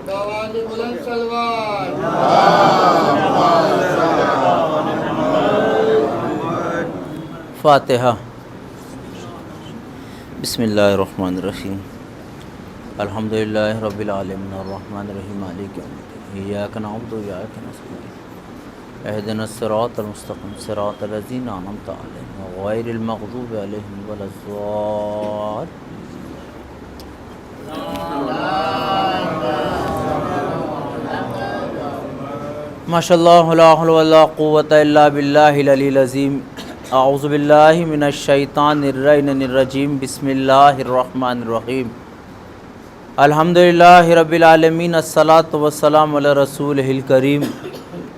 بآواز بلند صلوات۔ فاتحہ۔ بسم اللہ الرحمن الرحیم۔ الحمدللہ رب العالمین الرحمن الرحیم مالک یوم الدین ایاک نعبد و ایاک نستعین اہدنا الصراط المستقیم صراط الذین انعمت علیہم غیر المغضوب علیہم ولا الضالین۔ ماشاء اللہ لا حول ولا قوۃ الا باللہ العلی العظیم۔ اعوذ باللہ من الشیطان الرجیم۔ بسم اللہ الرحمن الرحیم۔ الحمدللہ رب العالمین الصلاۃ والسلام علی رسولہ الکریم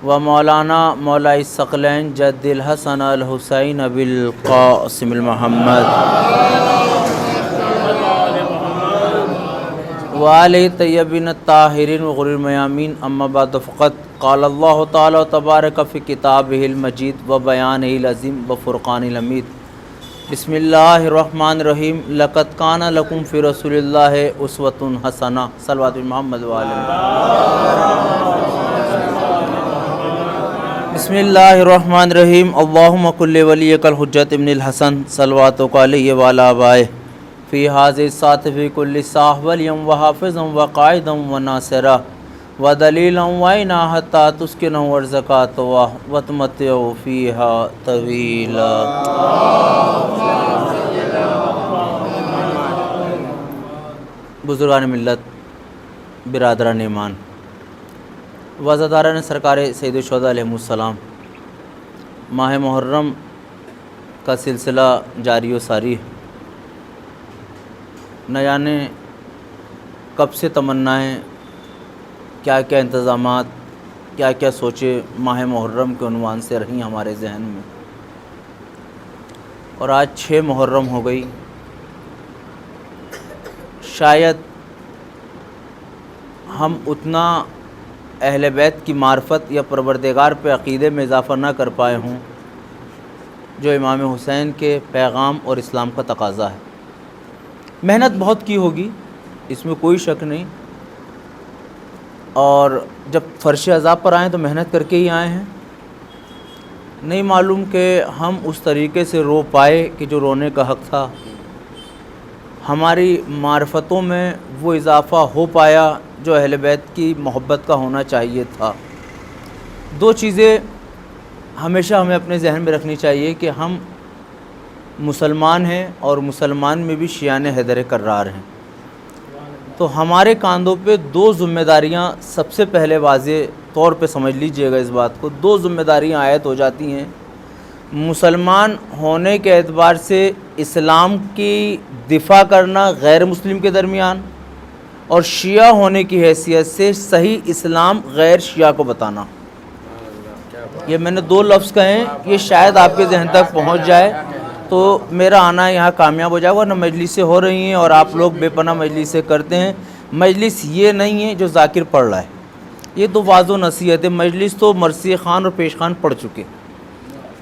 و مولانا مولائی الثقلین جد الحسن الحسین ابی القاسم المحمد وآلہ طیبین الطاہرین وغر المیامین۔ اما بعد فقط قال اللہ تعالی تبارک فی کتابہ المجید و بیانہ العظیم و فرقان الحمید۔ بسم اللہ الرحمن الرحیم۔ لقد کان لکم فی رسول اللہ اسوۃ حسنہ۔ صلوات محمد وآلہ۔ بسم اللہ الرحمن الرحیم۔ اللہم کل ولیک الحجۃ ابن الحسن صلواتک علیہ وعلی آبائہ فی حاضر سات فی کل صاح ولیم و حافظا و قائدا و ناصرا و دلیلا و عینا حتی تسکنہ ورزکات و تمتعوا فیہا طویلا۔ بزرگان ملت، برادران ایمان، وعزاداران سرکار سید الشہداء علیہ السلام، ماہ محرم کا سلسلہ جاری و ساری۔ نہ جانے کب سے تمنائیں، کیا کیا انتظامات، کیا کیا سوچے ماہ محرم کے عنوان سے رہیں ہمارے ذہن میں، اور آج 6 محرم ہو گئی۔ شاید ہم اتنا اہل بیت کی معرفت یا پروردگار پہ عقیدے میں اضافہ نہ کر پائے ہوں جو امام حسین کے پیغام اور اسلام کا تقاضا ہے۔ محنت بہت کی ہوگی، اس میں کوئی شک نہیں، اور جب فرش عذاب پر آئیں تو محنت کر کے ہی آئے ہیں۔ نہیں معلوم کہ ہم اس طریقے سے رو پائے کہ جو رونے کا حق تھا، ہماری معرفتوں میں وہ اضافہ ہو پایا جو اہل بیت کی محبت کا ہونا چاہیے تھا۔ 2 چیزیں ہمیشہ ہمیں اپنے ذہن میں رکھنی چاہیے کہ ہم مسلمان ہیں اور مسلمان میں بھی شیعان حیدر کرار ہیں، تو ہمارے کاندھوں پہ 2 ذمہ داریاں سب سے پہلے واضح طور پہ سمجھ لیجئے گا اس بات کو۔ 2 ذمہ داریاں عائد ہو جاتی ہیں۔ مسلمان ہونے کے اعتبار سے اسلام کی دفاع کرنا غیر مسلم کے درمیان، اور شیعہ ہونے کی حیثیت سے صحیح اسلام غیر شیعہ کو بتانا۔ یہ میں نے 2 لفظ کہے ہیں، یہ شاید آپ کے ذہن تک پہنچ جائے تو میرا آنا یہاں کامیاب ہو جائے گا۔ ورنہ مجلسیں ہو رہی ہیں اور آپ لوگ بے پناہ مجلسیں کرتے ہیں۔ مجلس یہ نہیں ہے جو ذاکر پڑھ رہا ہے، یہ تو واضح نصیحت ہے۔ مجلس تو مرثیہ خان اور پیش خان پڑھ چکے،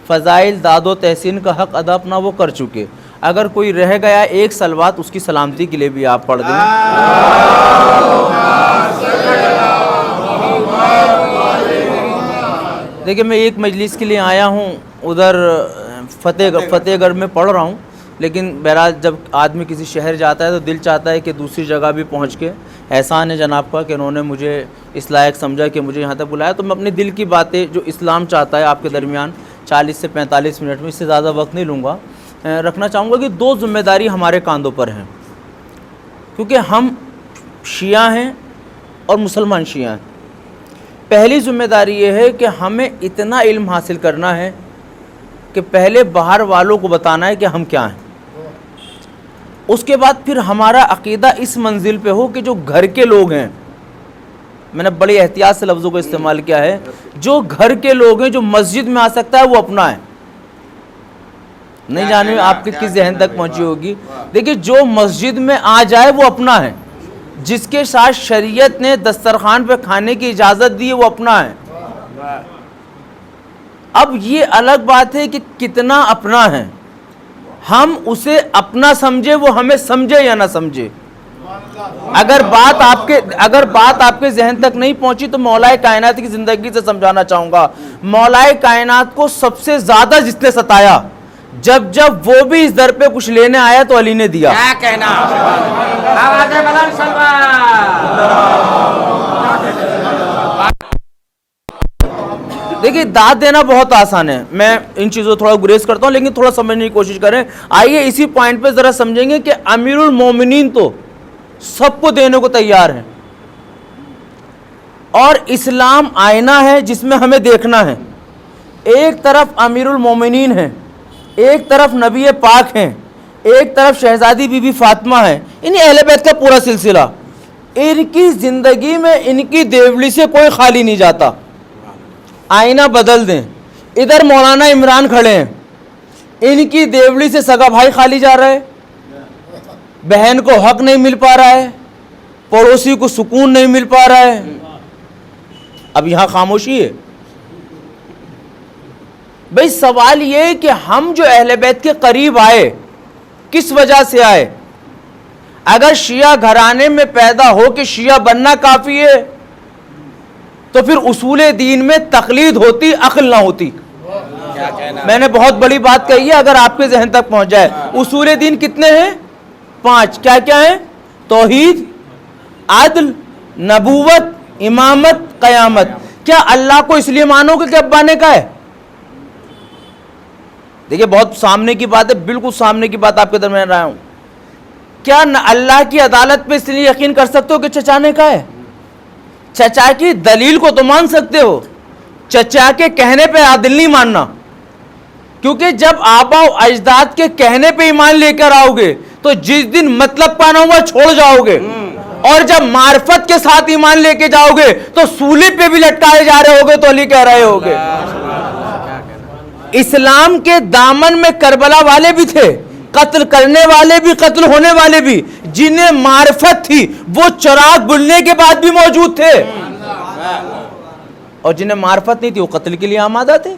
فضائل داد و تحسین کا حق ادا اپنا وہ کر چکے۔ اگر کوئی رہ گیا ایک صلوات اس کی سلامتی کے لیے بھی آپ پڑھ دیں۔ دیکھیں میں ایک مجلس کے لیے آیا ہوں، ادھر فتح گڑھ میں پڑھ رہا ہوں، لیکن بہرحال جب آدمی کسی شہر جاتا ہے تو دل چاہتا ہے کہ دوسری جگہ بھی پہنچ کے۔ احسان ہے جناب کا کہ انہوں نے مجھے اس لائق سمجھا کہ مجھے یہاں تک بلایا، تو میں اپنے دل کی باتیں جو اسلام چاہتا ہے آپ کے درمیان 40 سے 45 منٹ میں، اس سے زیادہ وقت نہیں لوں گا، رکھنا چاہوں گا کہ 2 ذمہ داری ہمارے کاندھوں پر ہیں، کیونکہ ہم شیعہ ہیں اور مسلمان شیعہ ہیں۔ پہلی ذمہ داری یہ ہے کہ ہمیں اتنا علم حاصل کرنا ہے کہ پہلے باہر والوں کو بتانا ہے کہ ہم کیا ہیں، اس کے بعد پھر ہمارا عقیدہ اس منزل پہ ہو کہ جو گھر کے لوگ ہیں، میں نے بڑی احتیاط سے لفظوں کو استعمال کیا ہے، جو گھر کے لوگ ہیں، جو مسجد میں آ سکتا ہے وہ اپنا ہے۔ نہیں جانے آپ کے کس ذہن تک پہنچی ہوگی۔ دیکھیں جو مسجد میں آ جائے وہ اپنا ہے، جس کے ساتھ شریعت نے دسترخوان پہ کھانے کی اجازت دی ہے وہ اپنا ہے۔ اب یہ الگ بات ہے کہ کتنا اپنا ہے، ہم اسے اپنا سمجھے وہ ہمیں سمجھے یا نہ سمجھے۔ اگر بات آپ کے ذہن تک نہیں پہنچی تو مولا کائنات کی زندگی سے سمجھانا چاہوں گا. مولا کائنات کو سب سے زیادہ جس نے ستایا، جب وہ بھی اس در پہ کچھ لینے آیا تو علی نے دیا. کیا کہنا، آواز بلند دیکھیے داد دینا بہت آسان ہے، میں ان چیزوں تھوڑا گریز کرتا ہوں، لیکن تھوڑا سمجھنے کی کوشش کریں. آئیے اسی پوائنٹ پہ ذرا سمجھیں گے کہ امیر المومنین تو سب کو دینے کو تیار ہیں، اور اسلام آئینہ ہے جس میں ہمیں دیکھنا ہے. ایک طرف امیر المومنین ہیں، ایک طرف نبی پاک ہیں، ایک طرف شہزادی بی بی فاطمہ ہیں، انہیں اہل بیت کا پورا سلسلہ. ان کی زندگی میں ان کی دیولی سے کوئی خالی نہیں جاتا. آئینہ بدل دیں، ادھر مولانا عمران کھڑے ہیں، ان کی دیولی سے سگا بھائی خالی جا رہا ہے، بہن کو حق نہیں مل پا رہا ہے، پڑوسی کو سکون نہیں مل پا رہا ہے. اب یہاں خاموشی ہے. بھئی سوال یہ ہے کہ ہم جو اہل بیت کے قریب آئے کس وجہ سے آئے؟ اگر شیعہ گھرانے میں پیدا ہو کہ شیعہ بننا کافی ہے تو پھر اصول دین میں تقلید ہوتی، عقل نہ ہوتی. میں نے بہت بڑی بات کہی ہے، اگر آپ کے ذہن تک پہنچ جائے. اصول دین کتنے ہیں؟ 5. کیا کیا ہیں؟ توحید، عدل، نبوت، امامت، قیامت. کیا اللہ کو اس لیے مانو گے کہ ابا نے کہا ہے؟ دیکھیں بہت سامنے کی بات ہے، بالکل سامنے کی بات آپ کے درمیان رہا ہوں. کیا اللہ کی عدالت پہ اس لیے یقین کر سکتے ہو کہ چچا نے کہا ہے؟ چچا کی دلیل کو تو مان سکتے ہو، چچا کے کہنے پہ عادل نہیں ماننا. کیونکہ جب آبا و اجداد کے کہنے پہ ایمان لے کر آؤ گے تو جس دن مطلب پانا ہوا چھوڑ جاؤ گے، اور جب معرفت کے ساتھ ایمان لے کے جاؤ گے تو سولی پہ بھی لٹکائے جا رہے ہوگے تو علی کہہ رہے ہوگے. اسلام کے دامن میں کربلا والے بھی تھے، قتل کرنے والے بھی، قتل ہونے والے بھی. جنہیں معرفت تھی وہ چراغ بلنے کے بعد بھی موجود تھے، اور جنہیں معرفت نہیں تھی وہ قتل کے لیے آمادہ تھے.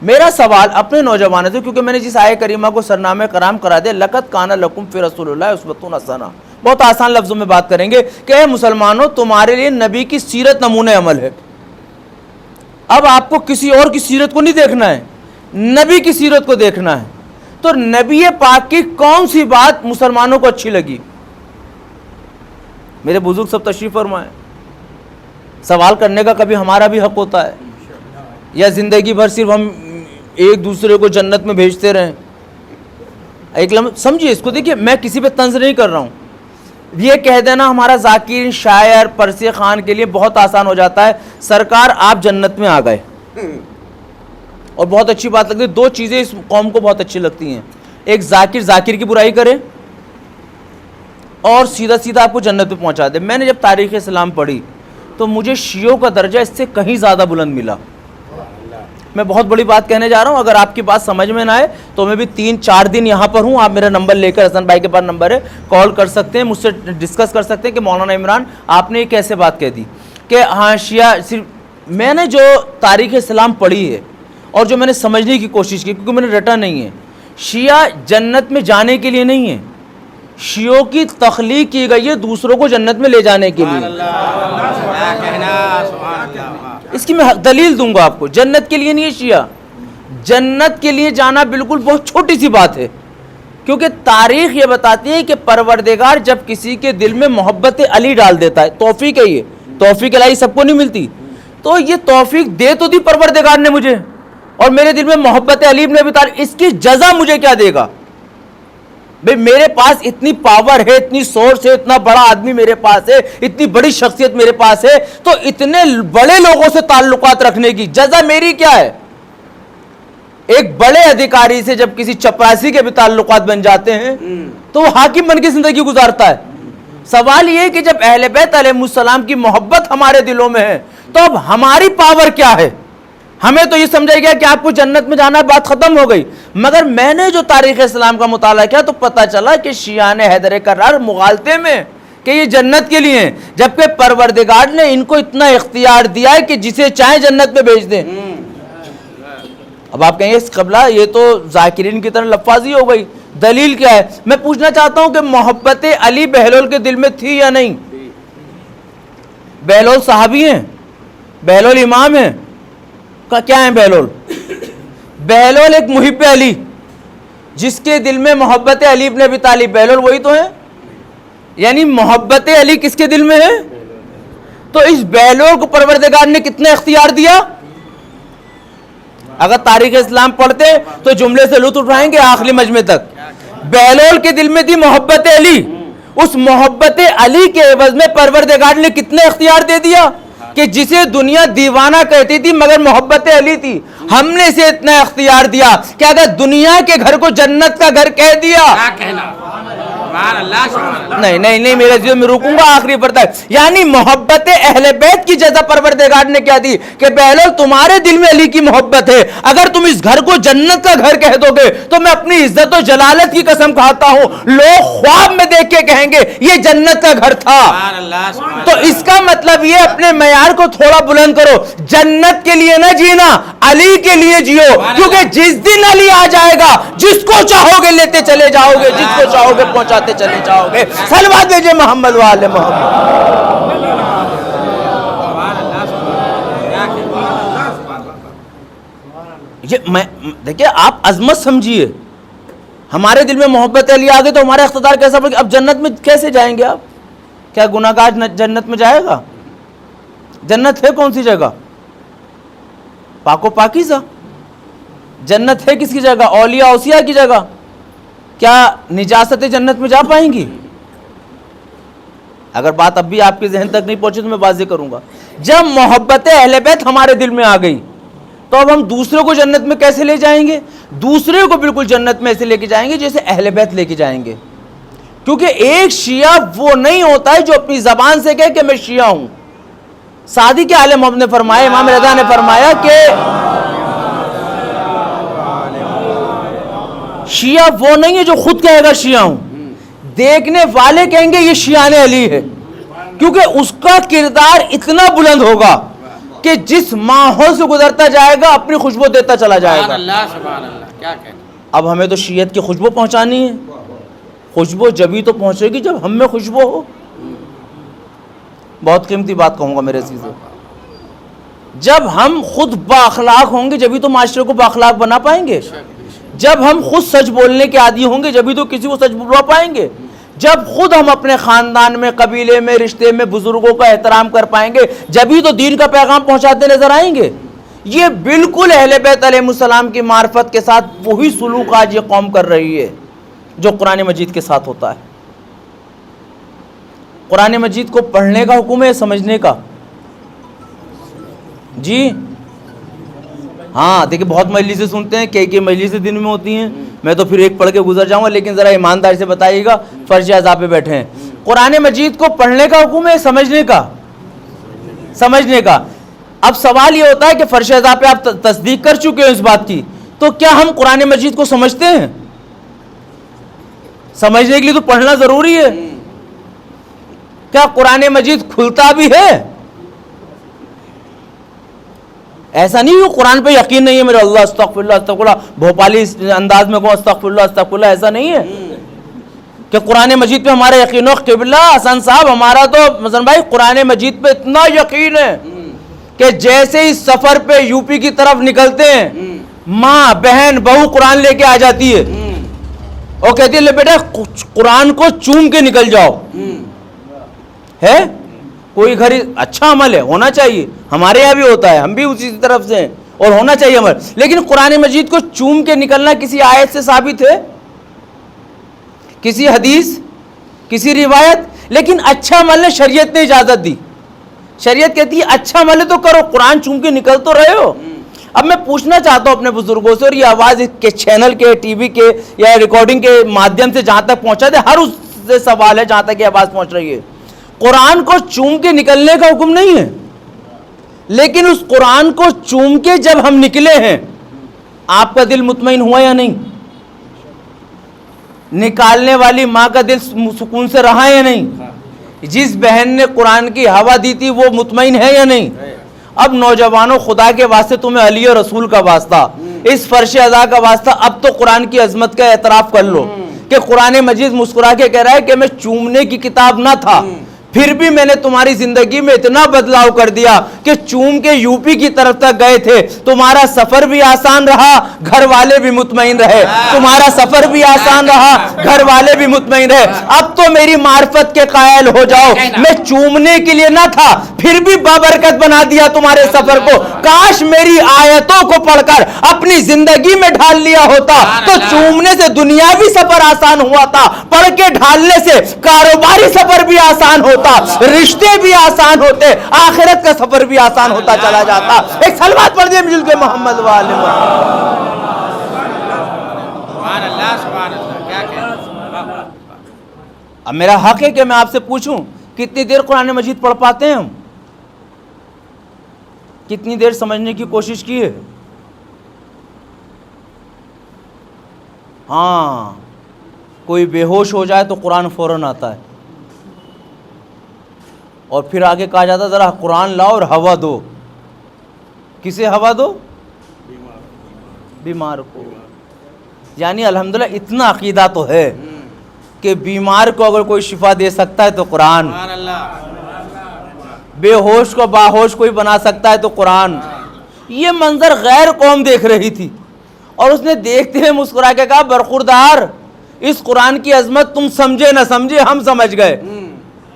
میرا سوال اپنے نوجوانوں سے، کیونکہ میں نے جس آیہ کریمہ کو سرنامہ کرام کرا دیا، لقد کان لکم فی رسول اللہ اسوۃ حسنہ، بہت آسان لفظوں میں بات کریں گے کہ اے مسلمانوں تمہارے لیے نبی کی سیرت نمونہ عمل ہے. اب آپ کو کسی اور کی سیرت کو نہیں دیکھنا ہے، نبی کی سیرت کو دیکھنا ہے. تو نبی پاک کی کون سی بات مسلمانوں کو اچھی لگی؟ میرے بزرگ سب تشریف فرمائے. سوال کرنے کا کبھی ہمارا بھی حق ہوتا ہے، یا زندگی بھر صرف ہم ایک دوسرے کو جنت میں بھیجتے رہیں؟ ایک لمحہ سمجھیے اس کو. دیکھیے میں کسی پہ طنز نہیں کر رہا ہوں، یہ کہہ دینا ہمارا ذاکر، شاعر، پرسی خان کے لیے بہت آسان ہو جاتا ہے، سرکار آپ جنت میں آ گئے. اور بہت اچھی بات لگتی ہے. 2 چیزیں اس قوم کو بہت اچھی لگتی ہیں، ایک ذاکر کی برائی کرے اور سیدھا سیدھا آپ کو جنت پہ پہنچا دے. میں نے جب تاریخ اسلام پڑھی تو مجھے شیعوں کا درجہ اس سے کہیں زیادہ بلند ملا. میں بہت بڑی بات کہنے جا رہا ہوں، اگر آپ کی بات سمجھ میں نہ آئے تو میں بھی 3-4 دن یہاں پر ہوں. آپ میرا نمبر لے کر، حسن بھائی کے پاس نمبر ہے، کال کر سکتے ہیں، مجھ سے ڈسکس کر سکتے ہیں کہ مولانا عمران آپ نے یہ کیسے بات کہہ دی کہ ہاں شیعہ صرف. میں نے جو تاریخ اسلام پڑھی ہے اور جو میں نے سمجھنے کی کوشش کی، کیونکہ میں نے رٹا نہیں ہے، شیعہ جنت میں جانے کے لیے نہیں ہے، شیعوں کی تخلیق کی گئی ہے دوسروں کو جنت میں لے جانے کے لیے. اس کی میں دلیل دوں گا آپ کو. جنت کے لیے نہیں ہے شیعہ، جنت کے لیے جانا بالکل بہت چھوٹی سی بات ہے. کیونکہ تاریخ یہ بتاتی ہے کہ پروردگار جب کسی کے دل میں محبت علی ڈال دیتا ہے، توفیق ہے، یہ توفیق الہی سب کو نہیں ملتی، تو یہ توفیق دے تو دی پروردگار نے مجھے، اور میرے دل میں محبت علی ابن ابی طالب، اس کی جزا مجھے کیا دے گا؟ بھئی میرے پاس اتنی پاور ہے، اتنی سورس ہے، اتنا بڑا آدمی میرے پاس ہے، اتنی بڑی شخصیت میرے پاس ہے، تو اتنے بڑے لوگوں سے تعلقات رکھنے کی جزا میری کیا ہے؟ ایک بڑے ادھیکاری سے جب کسی چپراسی کے بھی تعلقات بن جاتے ہیں تو وہ حاکم بن کے زندگی گزارتا ہے. سوال یہ ہے کہ جب اہل بیت علیہ السلام کی محبت ہمارے دلوں میں ہے تو اب ہماری پاور کیا ہے؟ ہمیں تو یہ سمجھا گیا کہ آپ کو جنت میں جانا ہے، بات ختم ہو گئی. مگر میں نے جو تاریخ اسلام کا مطالعہ کیا تو پتہ چلا کہ شیعان حیدر کرار مغالطے میں کہ یہ جنت کے لیے ہیں، جبکہ پروردگار نے ان کو اتنا اختیار دیا ہے کہ جسے چاہیں جنت میں بھیج دیں. اب آپ کہیں گے قبلہ یہ تو ذاکرین کی طرح لفاظی ہو گئی، دلیل کیا ہے؟ میں پوچھنا چاہتا ہوں کہ محبت علی بہلول کے دل میں تھی یا نہیں؟ بہلول صحابی ہیں، بہلول امام ہیں، کیا ہیں بہلول؟ بہلول ایک محب علی، جس کے دل میں محبت علی ابن ابی طالب، بہلول وہی تو ہیں؟ یعنی محبت علی کس کے دل میں ہے؟ تو اس بہلول کو پروردگار نے کتنا اختیار دیا؟ اگر تاریخ اسلام پڑھتے تو جملے سے لطف اٹھائیں گے آخری مجمع تک۔ بہلول کے دل میں تھی محبت علی، اس محبت علی کے عوض میں پروردگار نے کتنے اختیار دے دیا کہ جسے دنیا دیوانہ کہتی تھی مگر محبت علی تھی، ہم نے اسے اتنا اختیار دیا کہ اگر دنیا کے گھر کو جنت کا گھر کہہ دیا، نہیں میرے عزیزوں میں رکوں گا آخری پر تک، یعنی محبت اہل بیت کی جزا پروردگار نے کیا دی کہ بہلول تمہارے دل میں علی کی محبت ہے، اگر تم اس گھر کو جنت کا گھر کہہ دو گے تو میں اپنی عزت و جلالت کی قسم کھاتا ہوں لوگ خواب میں دیکھ کے کہیں گے یہ جنت کا گھر تھا۔ تو اس کا مطلب یہ اپنے معیار کو تھوڑا بلند کرو، جنت کے لیے نہ جینا، علی کے لیے جیو، کیونکہ جس دن علی آ جائے گا جس کو چاہو گے لیتے چلے جاؤ گے، جس کو چاہو گے پہنچاتے چلے جاؤ گے۔ صلوات بھیجئے محمد و آل محمد۔ یہ دیکھیں آپ عظمت سمجھیے، ہمارے دل میں محبت علی آ گئی تو ہمارا اقتدار کیسا بڑھ گیا؟ اب جنت میں کیسے جائیں گے آپ؟ کیا گناہ گار جنت میں جائے گا؟ جنت ہے کون سی جگہ؟ پاک و پاکیزہ۔ جنت ہے کس کی جگہ؟ اولیاء اوصیاء کی جگہ۔ کیا نجاست جنت میں جا پائیں گی؟ اگر بات اب بھی آپ کے ذہن تک نہیں پہنچی تو میں واضح کروں گا۔ جب محبت اہل بیت ہمارے دل میں آ گئی تو اب ہم دوسروں کو جنت میں کیسے لے جائیں گے؟ دوسرے کو بالکل جنت میں ایسے لے کے جائیں گے جیسے اہل بیت لے کے جائیں گے، کیونکہ ایک شیعہ وہ نہیں ہوتا ہے جو اپنی زبان سے کہے کہ میں شیعہ ہوں۔ سعدی کے آل محمد نے فرمایا، امام رضا نے فرمایا کہ شیعہ وہ نہیں ہے جو خود کہے گا شیعہ ہوں، دیکھنے والے کہیں گے یہ شیعان علی ہے، کیونکہ اس کا کردار اتنا بلند ہوگا کہ جس ماحول سے گزرتا جائے گا اپنی خوشبو دیتا چلا جائے گا۔ اب ہمیں تو شیعت کی خوشبو پہنچانی ہے، خوشبو جبھی تو پہنچے گی جب ہم میں خوشبو ہو۔ بہت قیمتی بات کہوں گا میرے عزیزو، جب ہم خود با اخلاق ہوں گے جبھی تو معاشرے کو با اخلاق بنا پائیں گے، جب ہم خود سچ بولنے کے عادی ہوں گے جبھی تو کسی کو سچ بلوا پائیں گے، جب خود ہم اپنے خاندان میں، قبیلے میں، رشتے میں بزرگوں کا احترام کر پائیں گے جبھی تو دین کا پیغام پہنچاتے نظر آئیں گے۔ یہ بالکل اہل بیت علیہ السلام کی معرفت کے ساتھ وہی سلوک آج یہ قوم کر رہی ہے جو قرآن مجید کے ساتھ ہوتا ہے۔ قرآن مجید کو پڑھنے کا حکم ہے، سمجھنے کا؟ جی ہاں، دیکھیں بہت مجلسیں سنتے ہیں، کئی مجلسیں دن میں ہوتی ہیں، میں تو پھر ایک پڑھ کے گزر جاؤں گا، لیکن ذرا ایماندار سے بتائیے گا، فرش عذاب پہ بیٹھے ہیں۔ قرآن مجید کو پڑھنے کا حکم ہے، سمجھنے کا؟ سمجھنے کا۔ اب سوال یہ ہوتا ہے کہ فرش عذاب پہ آپ تصدیق کر چکے ہیں اس بات کی، تو کیا ہم قرآن مجید کو سمجھتے ہیں؟ سمجھنے کے لیے تو پڑھنا ضروری ہے۔ کیا قرآن مجید کھلتا بھی ہے؟ ایسا نہیں کہ قرآن پہ یقین نہیں ہے میرا، اللہ استغفر اللہ استغفر اللہ، بھوپالی انداز میں کہوں استغفر اللہ، ایسا نہیں ہے کہ قرآن مجید پہ ہمارا یقین ہو۔ قبلہ حسن صاحب، ہمارا تو مثلا بھائی قرآن مجید پہ اتنا یقین ہے کہ جیسے ہی سفر پہ یو پی کی طرف نکلتے ہیں، ماں بہن بہو قرآن لے کے آ جاتی ہے اور کہتی ہے لے بیٹا قرآن کو چوم کے نکل جاؤ۔ ہے کوئی گھر اچھا عمل ہے، ہونا چاہیے، ہمارے یہاں بھی ہوتا ہے، ہم بھی اسی طرف سے ہیں اور ہونا چاہیے عمل، لیکن قرآن مجید کو چوم کے نکلنا کسی آیت سے ثابت ہے؟ کسی حدیث، کسی روایت؟ لیکن اچھا عمل ہے، شریعت نے اجازت دی، شریعت کہتی ہے اچھا عمل ہے تو کرو، قرآن چوم کے نکل تو رہے ہو۔ اب میں پوچھنا چاہتا ہوں اپنے بزرگوں سے، اور یہ آواز کے چینل کے، ٹی وی کے یا ریکارڈنگ کے مادھیم سے جہاں تک پہنچا دے، ہر اس سے سوال ہے جہاں تک یہ آواز پہنچ رہی ہے، قرآن کو چوم کے نکلنے کا حکم نہیں ہے، لیکن اس قرآن کو چوم کے جب ہم نکلے ہیں آپ کا دل مطمئن ہوا یا نہیں؟ نکالنے والی ماں کا دل سکون سے رہا یا نہیں؟ جس بہن نے قرآن کی ہوا دی تھی وہ مطمئن ہے یا نہیں؟ اب نوجوانوں، خدا کے واسطے تمہیں علی اور رسول کا واسطہ، اس فرش عزا کا واسطہ، اب تو قرآن کی عظمت کا اعتراف کر لو کہ قرآن مجید مسکرا کے کہہ رہا ہے کہ میں چومنے کی کتاب نہ تھا، پھر بھی میں نے تمہاری زندگی میں اتنا بدلاؤ کر دیا کہ چوم کے یو پی کی طرف تک گئے تھے، تمہارا سفر بھی آسان رہا، گھر والے بھی مطمئن رہے، تمہارا سفر بھی آسان رہا، گھر والے بھی مطمئن رہے۔ اب تو میری معرفت کے قائل ہو جاؤ، میں چومنے کے لیے نہ تھا، پھر بھی بابرکت بنا دیا تمہارے سفر کو۔ کاش میری آیتوں کو پڑھ کر اپنی زندگی میں ڈھال لیا ہوتا تو چومنے سے دنیاوی سفر آسان ہوا تھا، پڑھ کے ڈھالنے سے کاروباری سفر بھی آسان ہوتا، رشتے بھی آسان ہوتے، آخرت کا سفر بھی آسان ہوتا چلا جاتا۔ ایک سلوات پڑھ دیں مل کے محمد والے محمد۔ سبحان اللہ سبحان اللہ، کیا کہنا۔ اب میرا حق ہے کہ میں آپ سے پوچھوں کتنی دیر قرآن مجید پڑھ پاتے ہیں ہم؟ کتنی دیر سمجھنے کی کوشش کی ہے؟ ہاں، کوئی بے ہوش ہو جائے تو قرآن فوراً آتا ہے، اور پھر آگے کہا جاتا ہے ذرا قرآن لاؤ اور ہوا دو۔ کسے ہوا دو؟ بیمار کو۔ یعنی الحمدللہ اتنا عقیدہ تو ہے کہ بیمار کو اگر کوئی شفا دے سکتا ہے تو قرآن، سبحان اللہ۔ بے ہوش کو باہوش کوئی بنا سکتا ہے تو قرآن۔ یہ منظر غیر قوم دیکھ رہی تھی اور اس نے دیکھتے ہوئے مسکرا کے کہا برخوردار، اس قرآن کی عظمت تم سمجھے نہ سمجھے ہم سمجھ گئے۔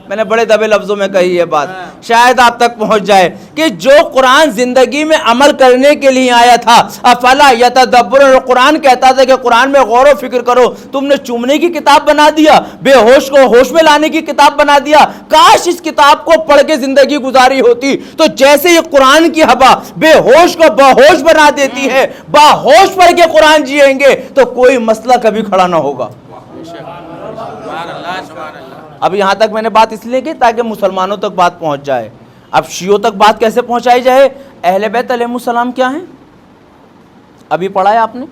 میں نے بڑے دبے لفظوں میں کہی یہ بات، شاید آپ تک پہنچ جائے کہ جو قرآن زندگی میں عمل کرنے کے لیے آیا تھا، افلا یتدبرون، قرآن کہتا تھا کہ قرآن میں غور و فکر کرو، تم نے چومنے کی کتاب بنا دیا، بے ہوش کو ہوش میں لانے کی کتاب بنا دیا۔ کاش اس کتاب کو پڑھ کے زندگی گزاری ہوتی تو جیسے یہ قرآن کی ہوا بے ہوش کو باہوش بنا دیتی ہے، باہوش پڑھ کے قرآن جیئیں گے تو کوئی مسئلہ کبھی کھڑا نہ ہوگا۔ سبحان اللہ سبحان اللہ۔ اب یہاں تک میں نے بات اس لیے کی تاکہ مسلمانوں تک بات پہنچ جائے۔ اب شیعوں تک بات کیسے پہنچائی جائے؟ اہل بیت علیہ السلام کیا ہیں؟ ابھی پڑھا ہے آپ نے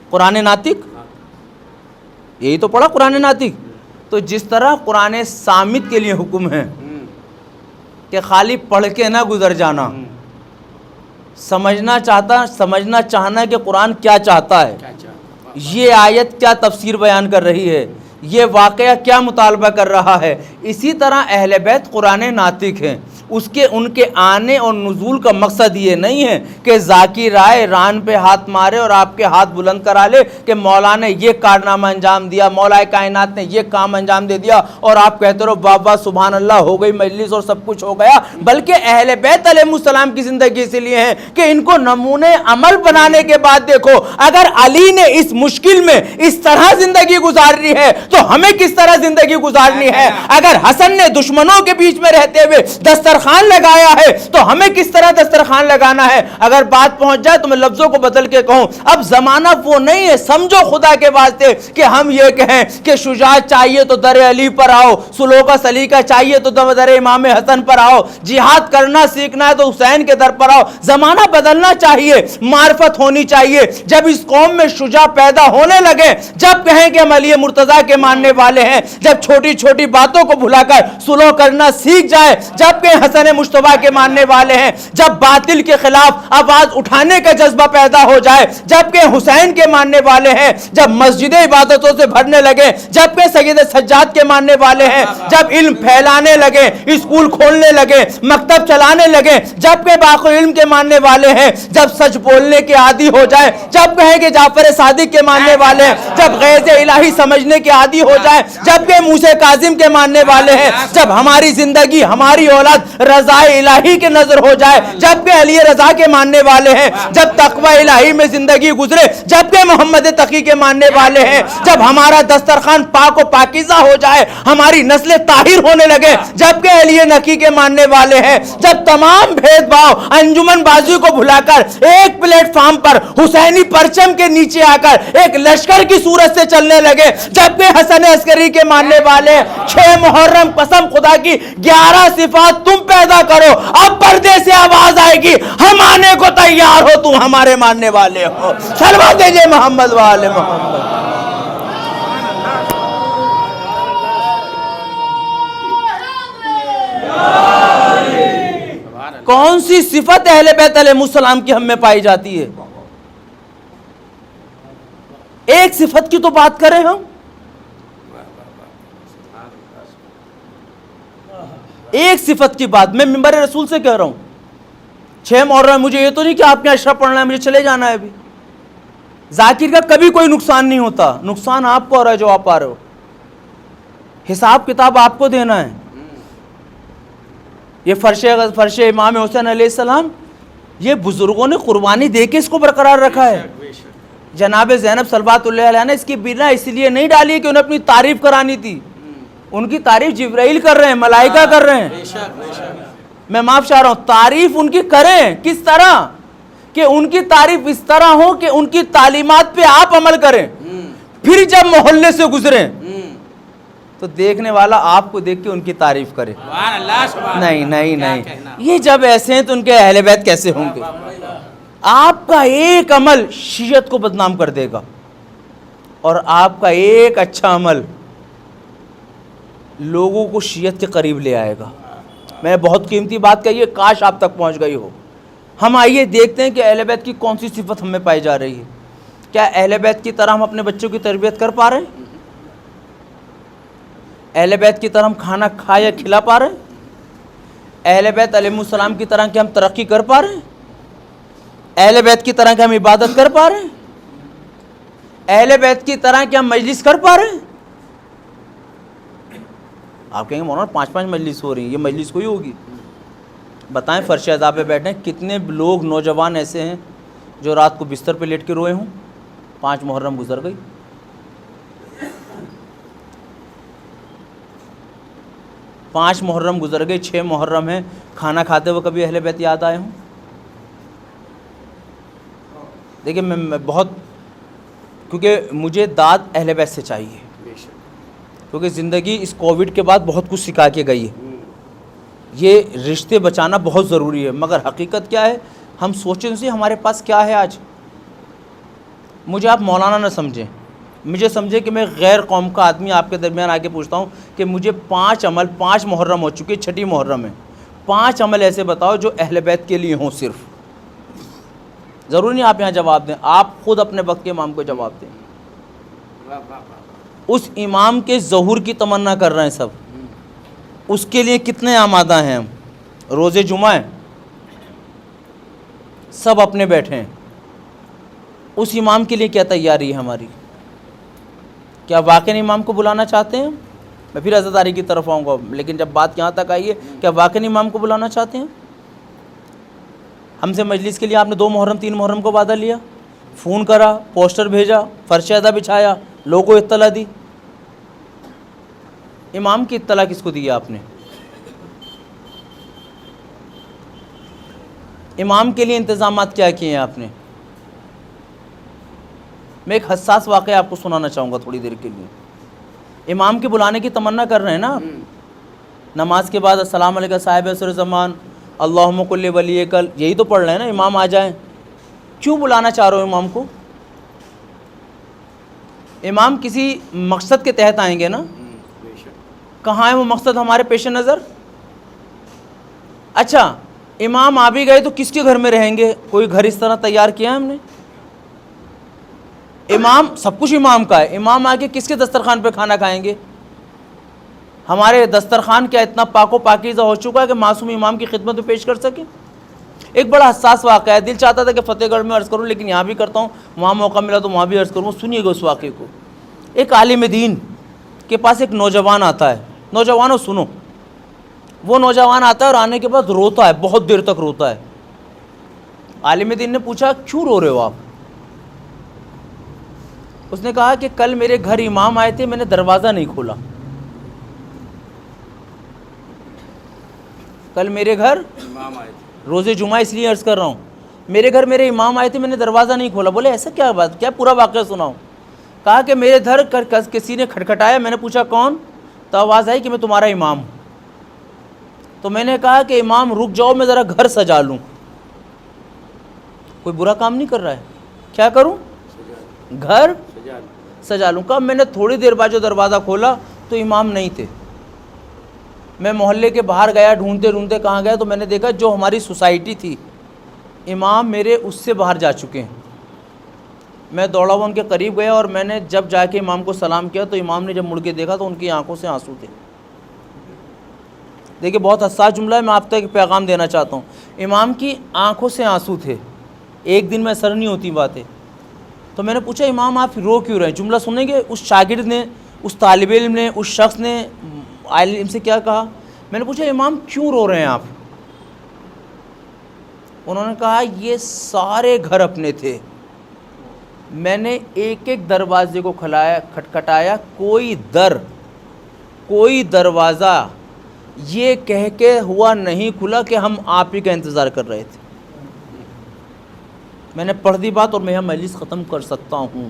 قرآن ناطق، یہی تو پڑھا قرآن ناطق۔ تو جس طرح قرآن صامت کے لیے حکم ہے کہ خالی پڑھ کے نہ گزر جانا، سمجھنا چاہنا کہ قرآن کیا چاہتا ہے، یہ آیت کیا تفسیر بیان کر رہی ہے، یہ واقعہ کیا مطالبہ کر رہا ہے، اسی طرح اہل بیت قرآن ناطق ہیں۔ ان کے آنے اور نزول کا مقصد یہ نہیں ہے کہ ذاکر آئے ران پہ ہاتھ مارے اور آپ کے ہاتھ بلند کرا لے کہ مولا نے یہ کارنامہ انجام دیا، مولا کائنات نے یہ کام انجام دے دیا اور آپ کہتے رہو بابا سبحان اللہ ہو گئی مجلس اور سب کچھ ہو گیا، بلکہ اہل بیت علیہ السلام کی زندگی اس لیے ہے کہ ان کو نمونے عمل بنانے کے بعد دیکھو اگر علی نے اس مشکل میں اس طرح زندگی گزاری ہے تو ہمیں کس طرح زندگی گزارنی ہے، اگر حسن نے دشمنوں کے بیچ میں رہتے ہوئے دسترخوان لگایا ہے تو ہمیں کس طرح دسترخوان لگانا ہے۔ اگر بات پہنچ جائے تو میں لفظوں کو بدل کے کہوں، اب زمانہ وہ نہیں ہے، سمجھو خدا کے واسطے کہ ہم یہ کہیں کہ شجاعت چاہیے تو در علی پر آؤ، سلوک و سلیقہ چاہیے تو در امام حسن پر آؤ، جہاد کرنا سیکھنا ہے تو حسین کے در پر آؤ۔ زمانہ بدلنا چاہیے، معرفت ہونی چاہیے۔ جب اس قوم میں شجاع پیدا ہونے لگے، جب کہیں کہ ہم علی مرتضیٰ کے ماننے والے ہیں، جب چھوٹی چھوٹی باتوں کو بھلا کر سلوک کرنا سیکھ جائے، جب کہ حسن مصطفیٰ کے ماننے والے ہیں، جب باطل کے خلاف آواز اٹھانے کا جذبہ پیدا ہو جائے، جب کہ حسین کے ماننے والے ہیں، جب مسجد عبادتوں سے بھرنے لگے، جب کہ سید سجاد کے ماننے والے ہیں، جب علم پھیلانے لگے، اسکول کھولنے لگے، مکتب چلانے لگے، جب کہ باقی علم کے ماننے والے ہیں، جب سچ بولنے کے عادی ہو جائے، جب کہیں کہ جعفر صادق کے ماننے والے ہیں، جب غیظ الہی سمجھنے کے عادی ہو جائے، جب کہ موسیٰ کاظم کے ماننے والے ہیں، جب ہماری زندگی ہماری اولاد رضا الہی کے نظر ہو جائے، جب کہ علی رضا کے ماننے والے ہیں، جب تقوی الہی میں زندگی گزرے، جب کہ محمد تقی کے ماننے والے ہیں، جب ہمارا دسترخوان پاک و پاکیزہ ہو جائے، ہماری نسل طاہر ہونے لگے، جب کہ علی نقی کے ماننے والے ہیں، جب تمام بھید بھاؤ انجمن بازی کو بھلا کر ایک پلیٹ فارم پر حسینی پرچم کے نیچے آ کر ایک لشکر کی صورت سے چلنے لگے، جب کہ حسن عسکری کے ماننے والے 6 محرم قسم خدا کی 11 صفات تم پیدا کرو، اب پردے سے آواز آئے گی ہم آنے کو تیار ہو، تم ہمارے ماننے والے ہو۔ صلوات دیجئے محمد والے محمد۔ کون سی صفت اہل بیت علیہ السلام کی ہم میں پائی جاتی ہے؟ ایک صفت کی تو بات کریں ہم، ایک صفت کی بات میں منبر رسول سے کہہ رہا ہوں. 6 محرم مجھے یہ تو نہیں کہ آپ کے اشرف پڑھنا ہے مجھے چلے جانا ہے ابھی. ذاکر کا کبھی کوئی نقصان نہیں ہوتا, نقصان آپ کو ہو رہا ہے جو آپ آ رہے ہو. حساب کتاب آپ کو دینا ہے. یہ فرش امام حسین علیہ السلام یہ بزرگوں نے قربانی دے کے اس کو برقرار رکھا ہے. جناب زینب صلوات اللہ علیہ نے اس کی بنا اس لیے نہیں ڈالی کہ انہیں اپنی تعریف کرانی تھی. ان کی تعریف جبرائیل کر رہے ہیں, ملائکہ کر رہے ہیں. میں معاف چاہ رہا ہوں, تعریف ان کی کریں. کس طرح کہ ان کی تعریف اس طرح ہو کہ ان کی تعلیمات پہ آپ عمل کریں, پھر جب محلے سے گزریں تو دیکھنے والا آپ کو دیکھ کے ان کی تعریف کرے. نہیں نہیں نہیں, یہ جب ایسے ہیں تو ان کے اہل بیت کیسے ہوں گے؟ آپ کا ایک عمل شیعت کو بدنام کر دے گا, اور آپ کا ایک اچھا عمل لوگوں کو شیعت کے قریب لے آئے گا. میں نے بہت قیمتی بات کہی ہے, کاش آپ تک پہنچ گئی ہو. ہم آئیے دیکھتے ہیں کہ اہل بیت کی کون سی صفت ہم میں پائی جا رہی ہے. کیا اہل بیت کی طرح ہم اپنے بچوں کی تربیت کر پا رہے ہیں؟ اہل بیت کی طرح ہم کھانا کھا یا کھلا پا رہے ہیں؟ اہل بیت علیہ السلام کی طرح کہ ہم ترقی کر پا رہے ہیں؟ اہل بیت کی طرح کہ ہم عبادت کر پا رہے ہیں؟ اہل بیت کی طرح کہ ہم مجلس کر پا رہے ہیں؟ آپ کہیں گے مولانا 5 مجلس ہو رہی ہیں, یہ مجلس کوئی ہوگی؟ بتائیں فرش عذاب پہ بیٹھے کتنے لوگ نوجوان ایسے ہیں جو رات کو بستر پہ لیٹ کے روئے ہوں. 5 محرم گزر گئی. 5 محرم گزر گئی, 6 محرم ہے, کھانا کھاتے ہوئے کبھی اہل بیت یاد آئے ہوں؟ دیکھیں میں بہت, کیونکہ مجھے داد اہل بیت سے چاہیے, کیونکہ زندگی اس کووڈ کے بعد بہت کچھ سکھا کے گئی ہے. یہ رشتے بچانا بہت ضروری ہے, مگر حقیقت کیا ہے ہم سوچیں سے ہمارے پاس کیا ہے آج. مجھے آپ مولانا نہ سمجھیں, مجھے سمجھیں کہ میں غیر قوم کا آدمی آپ کے درمیان آ کے پوچھتا ہوں کہ مجھے 5 عمل, 5 محرم ہو چکے, 6ٹھی محرم ہے, 5 عمل ایسے بتاؤ جو اہل بیت کے لیے ہوں. صرف ضروری نہیں آپ یہاں جواب دیں, آپ خود اپنے وقت کے امام کو جواب دیں. اس امام کے ظہور کی تمنا کر رہے ہیں سب, اس کے لیے کتنے آمادہ ہیں ہم؟ روزے جمعہ ہیں, سب اپنے بیٹھے ہیں, اس امام کے لیے کیا تیاری ہے ہماری؟ کیا واقعی امام کو بلانا چاہتے ہیں؟ میں پھر عزاداری کی طرف آؤں گا, لیکن جب بات یہاں تک آئی ہے, کیا واقعی امام کو بلانا چاہتے ہیں؟ ہم سے مجلس کے لیے آپ نے 2 محرم 3 محرم کو وعدہ لیا, فون کرا, پوسٹر بھیجا, فرش ادا بچھایا, لوگوں کو اطلاع دی. امام کی اطلاع کس کو دی آپ نے؟ امام کے لیے انتظامات کیا کیے ہیں آپ نے؟ میں ایک حساس واقعہ آپ کو سنانا چاہوں گا تھوڑی دیر کے لیے. امام کے بلانے کی تمنا کر رہے ہیں نا, نماز کے بعد السلام علیکم صاحب عصر زمان, اللہم کل ولی کل, یہی تو پڑھ رہے ہیں نا, امام آ جائیں. کیوں بلانا چاہ رہے ہو امام کو؟ امام کسی مقصد کے تحت آئیں گے نا. کہاں ہے وہ مقصد ہمارے پیش نظر؟ اچھا امام آ بھی گئے تو کس کے گھر میں رہیں گے؟ کوئی گھر اس طرح تیار کیا ہے ہم نے؟ امام سب کچھ امام کا ہے, امام آ کے کس کے دسترخوان پہ کھانا کھائیں گے؟ ہمارے دسترخوان کیا اتنا پاک و پاکیزہ ہو چکا ہے کہ معصوم امام کی خدمت میں پیش کر سکیں؟ ایک بڑا حساس واقعہ ہے, دل چاہتا تھا کہ فتح گڑھ میں عرض کروں, لیکن یہاں بھی کرتا ہوں, وہاں موقع ملا تو وہاں بھی عرض کروں. سنیے گا اس واقعے کو. ایک عالم دین کے پاس ایک نوجوان آتا ہے. نوجوانوں سنو, وہ نوجوان آتا ہے اور آنے کے بعد روتا ہے, بہت دیر تک روتا ہے. عالم دین نے پوچھا کیوں رو رہے ہو آپ؟ اس نے کہا کہ کل میرے گھر امام آئے تھے, میں نے دروازہ نہیں کھولا. کل میرے گھر امام آئے تھے, روزے جمعہ اس لیے عرض کر رہا ہوں, میرے گھر میرے امام آئے تھے, میں نے دروازہ نہیں کھولا. بولے ایسا کیا بات, کیا پورا واقعہ سناؤں؟ کہا کہ میرے گھر کسی نے کھٹکھٹایا, میں نے پوچھا کون, تو آواز آئی کہ میں تمہارا امام ہوں. تو میں نے کہا کہ امام رک جاؤ, میں ذرا گھر سجا لوں. کوئی برا کام نہیں کر رہا ہے, کیا کروں؟ گھر سجا لوں. کہا میں نے تھوڑی دیر بعد جو دروازہ کھولا تو امام نہیں تھے. میں محلے کے باہر گیا, ڈھونڈتے ڈھونڈتے کہاں گیا, تو میں نے دیکھا جو ہماری سوسائٹی تھی, امام میرے اس سے باہر جا چکے ہیں. میں دوڑا ہوا ان کے قریب گیا, اور میں نے جب جا کے امام کو سلام کیا تو امام نے جب مڑ کے دیکھا تو ان کی آنکھوں سے آنسو تھے. دیکھیے بہت حساس جملہ ہے، میں آپ تک ایک پیغام دینا چاہتا ہوں. امام کی آنکھوں سے آنسو تھے، ایک دن میں اثر نہیں ہوتی باتیں. تو میں نے پوچھا امام آپ رو کیوں رہے ہیں؟ جملہ سنیں گے اس شاگرد نے، اس طالب علم نے، اس شخص نے عالم سے کیا کہا. میں نے پوچھا امام کیوں رو رہے ہیں آپ؟ انہوں نے کہا یہ سارے گھر اپنے تھے، میں نے ایک ایک دروازے کو کھٹکھٹایا، کوئی دروازہ یہ کہہ کے ہوا نہیں کھلا کہ ہم آپ ہی کا انتظار کر رہے تھے. میں نے پڑھ دی بات اور میں یہاں مجلس ختم کر سکتا ہوں.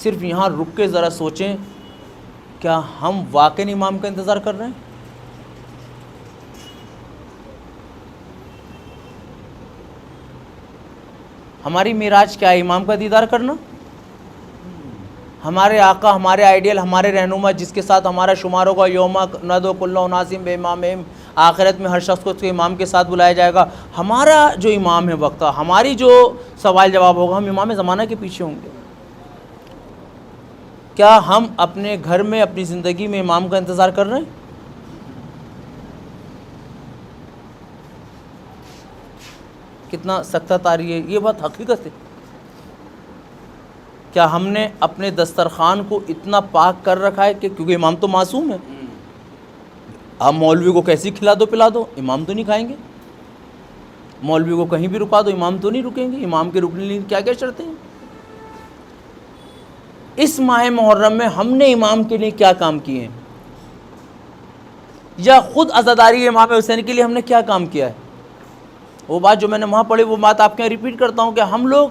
صرف یہاں رک کے ذرا سوچیں، کیا ہم واقعی امام کا انتظار کر رہے ہیں؟ ہماری معراج کیا ہے؟ امام کا دیدار کرنا. ہمارے آقا، ہمارے آئیڈیل، ہمارے رہنما جس کے ساتھ ہمارا شمار ہوگا، یوم ندعو کل اناس بامامہم، آخرت میں ہر شخص کو اس کے امام کے ساتھ بلایا جائے گا. ہمارا جو امام ہے وقت کا، ہماری جو سوال جواب ہوگا، ہم امام زمانہ کے پیچھے ہوں گے. کیا ہم اپنے گھر میں، اپنی زندگی میں امام کا انتظار کر رہے ہیں؟ کتنا سختہ طاری ہے یہ بات، حقیقت ہے. کیا ہم نے اپنے دسترخوان کو اتنا پاک کر رکھا ہے کہ کیونکہ امام تو معصوم ہے، آپ مولوی کو کیسی کھلا دو پلا دو، امام تو نہیں کھائیں گے. مولوی کو کہیں بھی رکا دو، امام تو نہیں رکیں گے. امام کے رکنے لیے کیا کیا شرطیں ہیں؟ اس ماہ محرم میں ہم نے امام کے لیے کیا کام کیے ہیں، یا خود عزاداری امام حسین کے لیے ہم نے کیا کام کیا ہے؟ وہ بات جو میں نے وہاں پڑھی، وہ بات آپ کے یہاں ریپیٹ کرتا ہوں کہ ہم لوگ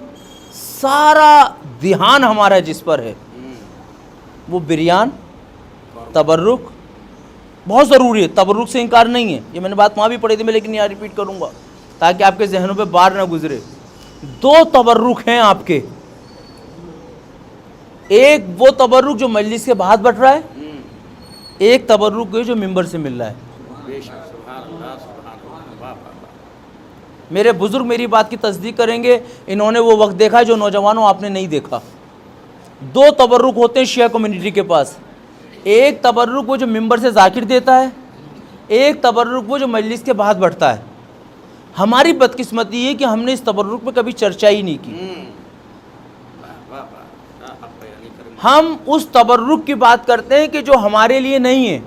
سارا دھیان ہمارا جس پر ہے وہ بریان، تبرک بہت ضروری ہے. تبرک سے انکار نہیں ہے، یہ میں نے بات وہاں بھی پڑھی تھی میں، لیکن یہاں ریپیٹ کروں گا تاکہ آپ کے ذہنوں پہ بار نہ گزرے. 2 تبرک ہیں آپ کے. ایک وہ تبرک جو مجلس کے بعد بٹ رہا ہے، ایک تبرک ہے جو ممبر سے مل رہا ہے. میرے بزرگ میری بات کی تصدیق کریں گے، انہوں نے وہ وقت دیکھا جو نوجوانوں آپ نے نہیں دیکھا. 2 تبرک ہوتے ہیں شیعہ کمیونٹی کے پاس. ایک تبرک وہ جو ممبر سے ذاکر دیتا ہے، ایک تبرک وہ جو مجلس کے بعد بڑھتا ہے. ہماری بدقسمتی یہ کہ ہم نے اس تبرک پہ کبھی چرچا ہی نہیں کی. ہم اس تبرک کی بات کرتے ہیں کہ جو ہمارے لیے نہیں ہے.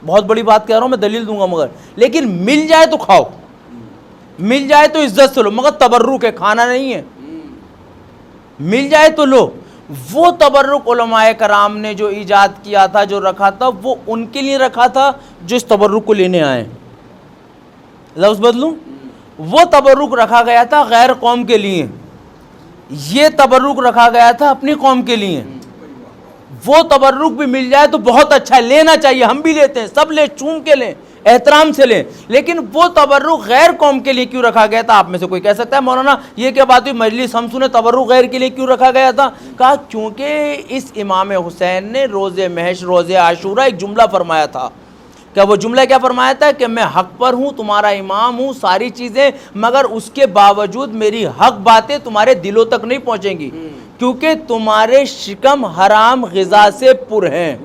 بہت بڑی بات کہہ رہا ہوں میں، دلیل دوں گا، مگر لیکن مل جائے تو کھاؤ، مل جائے تو عزت سے لو، مگر تبرک ہے، کھانا نہیں ہے. مل جائے تو لو. وہ تبرک علماء کرام نے جو ایجاد کیا تھا، جو رکھا تھا، وہ ان کے لیے رکھا تھا جو اس تبرک کو لینے آئے. لفظ بدلوں، وہ تبرک رکھا گیا تھا غیر قوم کے لیے، یہ تبرک رکھا گیا تھا اپنی قوم کے لیے. وہ تبرک بھی مل جائے تو بہت اچھا ہے، لینا چاہیے، ہم بھی لیتے ہیں، سب لیں، چوم کے لیں، احترام سے لیں. لیکن وہ تبرک غیر قوم کے لیے کیوں رکھا گیا تھا؟ آپ میں سے کوئی کہہ سکتا ہے مولانا یہ کیا بات ہوئی، مجلس ہم سنے، تبرک غیر کے لیے کیوں رکھا گیا تھا؟ کہا کیونکہ اس امام حسین نے روز محشر، روز عاشورہ ایک جملہ فرمایا تھا. کیا وہ جملہ کیا فرمایا تھا؟ کہ میں حق پر ہوں، تمہارا امام ہوں، ساری چیزیں، مگر اس کے باوجود میری حق باتیں تمہارے دلوں تک نہیں پہنچیں گی، کیونکہ تمہارے شکم حرام غذا سے پر ہیں.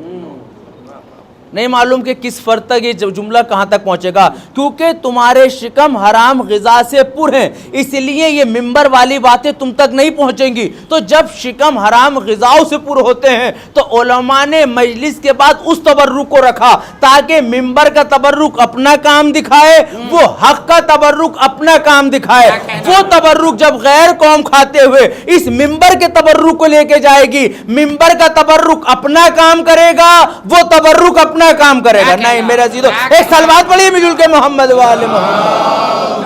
نہیں معلوم کہ کس فرد تک یہ جملہ کہاں تک پہنچے گا، کیونکہ تمہارے شکم حرام غذا سے پر ہیں، اس لیے یہ ممبر والی باتیں تم تک نہیں پہنچیں گی. تو جب شکم حرام غذاؤں سے پر ہوتے ہیں تو علماء نے مجلس کے بعد اس تبرک کو رکھا تاکہ ممبر کا تبرک اپنا کام دکھائے، وہ حق کا تبرک اپنا کام دکھائے. وہ تبرک جب غیر قوم کھاتے ہوئے اس ممبر کے تبرک کو لے کے جائے گی، ممبر کا تبرک اپنا کام کرے گا، وہ تبرک اپنا کام کرے گا. نہیں میرے عزیزو، ایک سلوات پڑھیے مل کے محمد وآل محمد.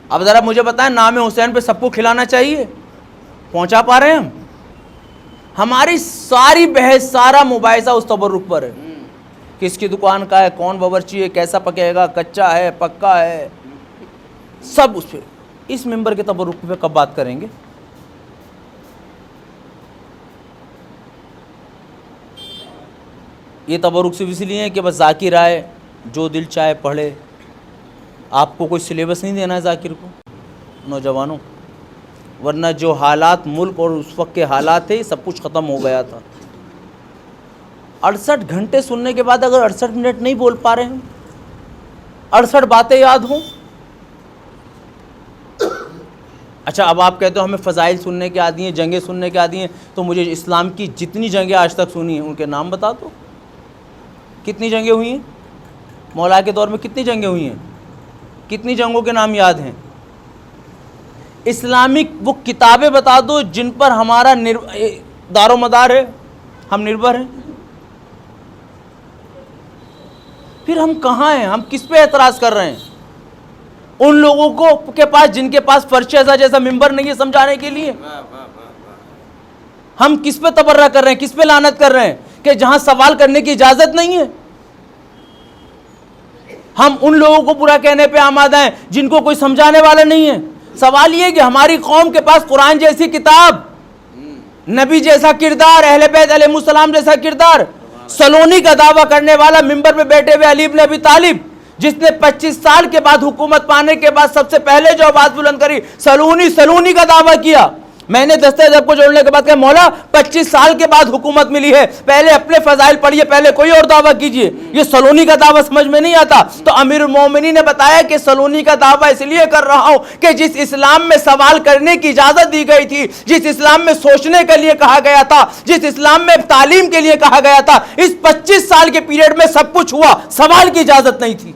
اب ذرا مجھے بتائیں، نام حسین پہ سب کو کھلانا چاہیے؟ پہنچا پا رہے ہیں ہم؟ ہماری ساری بحث، سارا مباحثہ اس تبرک پر ہے. کس کی دکان کا ہے، کون باورچی ہے، کیسا پکے گا، کچا ہے، پکا ہے، سب اس پہ. اس ممبر کے تبرک پہ کب بات کریں گے؟ یہ تبرک صرف اس لیے ہے کہ بس ذاکر آئے، جو دل چاہے پڑھے. آپ کو کوئی سلیبس نہیں دینا ہے ذاکر کو. نوجوانوں، ورنہ جو حالات ملک اور اس وقت کے حالات تھے سب کچھ ختم ہو گیا تھا۔ 68 گھنٹے سننے کے بعد اگر 68 منٹ نہیں بول پا رہے ہیں، 68 باتیں یاد ہوں۔ اچھا اب آپ کہتے ہو ہمیں فضائل سننے کے عادی ہیں، جنگیں سننے کے عادی ہیں، تو مجھے اسلام کی جتنی جنگیں آج تک سنی ہیں ان کے نام بتا دو۔ کتنی جنگیں ہوئی ہیں؟ مولا کے دور میں کتنی جنگیں ہوئی ہیں؟ کتنی جنگوں کے نام یاد ہیں؟ اسلامک وہ کتابیں بتا دو جن پر ہمارا دار و مدار ہے، ہم نربھر ہیں۔ پھر ہم کہاں ہیں؟ ہم کس پہ اعتراض کر رہے ہیں؟ ان لوگوں کو کے پاس جن کے پاس فرش ازا جیسا ممبر نہیں ہے سمجھانے کے لیے، ہم کس پہ تبرہ کر رہے ہیں؟ کس پہ لعنت کر رہے ہیں کہ جہاں سوال کرنے کی اجازت نہیں ہے؟ ہم ان لوگوں کو برا کہنے پہ آمادہ ہیں جن کو کوئی سمجھانے والا نہیں ہے۔ سوال یہ کہ ہماری قوم کے پاس قرآن جیسی کتاب، نبی جیسا کردار، اہل بیت علیہ السلام جیسا کردار، سلونی کا دعویٰ کرنے والا، ممبر پہ بیٹھے ہوئے علی بن ابی طالب، جس نے 25 سال کے بعد حکومت پانے کے بعد سب سے پہلے جو آواز بلند کری سلونی کا دعویٰ کیا۔ میں نے دستہ ذیب کو جوڑنے کے بعد کہا مولا 25 سال کے بعد حکومت ملی ہے، پہلے اپنے فضائل پڑھیے، پہلے کوئی اور دعویٰ کیجئے، یہ سلونی کا دعویٰ سمجھ میں نہیں آتا۔ تو امیر المومنین نے بتایا کہ سلونی کا دعویٰ اس لیے کر رہا ہوں کہ جس اسلام میں سوال کرنے کی اجازت دی گئی تھی، جس اسلام میں سوچنے کے لیے کہا گیا تھا، جس اسلام میں تعلیم کے لیے کہا گیا تھا، اس 25 سال کے پیریڈ میں سب کچھ ہوا، سوال کی اجازت نہیں تھی۔